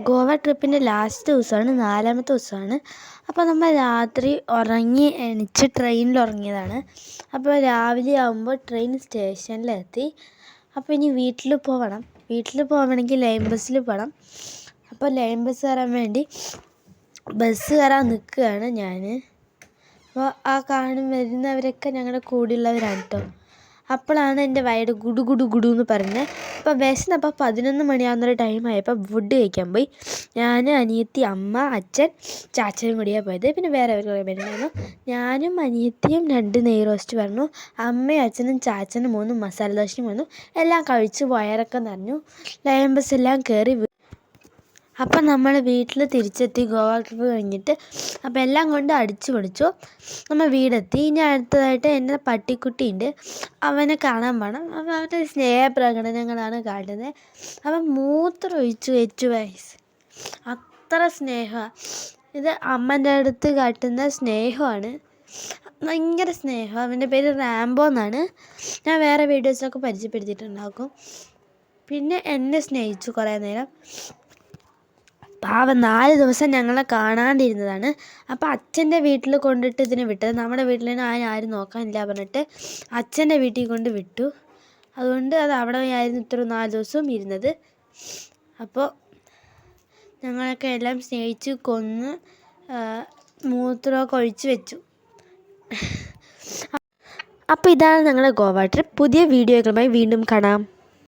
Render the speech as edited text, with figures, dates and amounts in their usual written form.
Goa ട്രിപ്പിൻ്റെ last ദിവസമാണ്, 4-മത്തെ ദിവസമാണ്. അപ്പോൾ നമ്മൾ രാത്രി ഉറങ്ങി എണീച്ച് ട്രെയിനിൽ ഉറങ്ങിയതാണ്. അപ്പോൾ രാവിലെ ആകുമ്പോൾ ട്രെയിൻ സ്റ്റേഷനിലെത്തി. അപ്പോൾ ഇനി വീട്ടിൽ പോകണമെങ്കിൽ ലൈൻ ബസ്സിൽ പോകണം. അപ്പോൾ ലൈൻ ബസ് കയറാൻ വേണ്ടി ബസ് കയറാൻ നിൽക്കുകയാണ് ഞാൻ. അപ്പോൾ വരുന്നവരൊക്കെ ഞങ്ങളുടെ കൂടെയുള്ളവരാണ് കേട്ടോ. അപ്പോഴാണ് എൻ്റെ വയറ് ഗുഡു ഗുഡു ഗുഡു എന്ന് പറഞ്ഞത്. അപ്പോൾ വിശന്നപ്പോൾ 11 മണിയാകുന്നൊരു ടൈമായപ്പോൾ ഫുഡ് കഴിക്കാൻ പോയി. ഞാൻ, അനിയത്തി, അമ്മ, അച്ഛൻ, ചാച്ചനും കൂടിയാണ് പോയത്. പിന്നെ വേറെ കുറേ പേരുണ്ടായിരുന്നു. ഞാനും അനിയത്തിയും 2 നെയ് റോസ്റ്റ് പറഞ്ഞു. അമ്മയും അച്ഛനും ചാച്ചനും 3 മസാല ദോശയും വന്നു. എല്ലാം കഴിച്ച് വയറൊക്കെ നിറഞ്ഞു. ലൈൻ ബസ് എല്ലാം കയറി. അപ്പം നമ്മൾ വീട്ടിൽ തിരിച്ചെത്തി ഗോവ ട്രിപ്പ് കഴിഞ്ഞിട്ട്. അപ്പോൾ എല്ലാം കൊണ്ട് അടിച്ചു പൊളിച്ചു. നമ്മൾ വീടെത്തി. ഇനി അടുത്തതായിട്ട് എൻ്റെ പട്ടിക്കുട്ടിയുണ്ട്, അവനെ കാണാൻ പോകണം. അപ്പോൾ അവൻ്റെ സ്നേഹപ്രകടനങ്ങളാണ് കാട്ടുന്നത്. അവൻ മൂത്രമൊഴിച്ചു 8 വയസ്സ്. അത്ര സ്നേഹമാണ്. ഇത് അമ്മൻ്റെ അടുത്ത് കാട്ടുന്ന സ്നേഹമാണ്, ഭയങ്കര സ്നേഹം. അവൻ്റെ പേര് റാംബോ എന്നാണ്. ഞാൻ വേറെ വീഡിയോസിലൊക്കെ പരിചയപ്പെടുത്തിയിട്ടുണ്ടാക്കും. പിന്നെ എന്നെ സ്നേഹിച്ചു കുറേ നേരം. പാവം 4 ദിവസം ഞങ്ങളെ കാണാണ്ടിരുന്നതാണ്. അപ്പോൾ അച്ഛൻ്റെ വീട്ടിൽ കൊണ്ടിട്ട് ഇതിനെ വിട്ടത്. നമ്മുടെ വീട്ടിൽ ആരും നോക്കാനില്ല പറഞ്ഞിട്ട് അച്ഛൻ്റെ വീട്ടിൽ കൊണ്ട് വിട്ടു. അതുകൊണ്ട് അത് അവിടെ ആയിരുന്നു ഇത്ര 4 ദിവസവും ഇരുന്നത്. അപ്പോൾ ഞങ്ങളൊക്കെ എല്ലാം സ്നേഹിച്ച് കൊന്ന് മൂത്രമൊക്കെ ഒഴിച്ച് വെച്ചു. അപ്പോൾ ഇതാണ് ഞങ്ങളുടെ ഗോവ ട്രിപ്പ്. പുതിയ വീഡിയോകളുമായി വീണ്ടും കാണാം.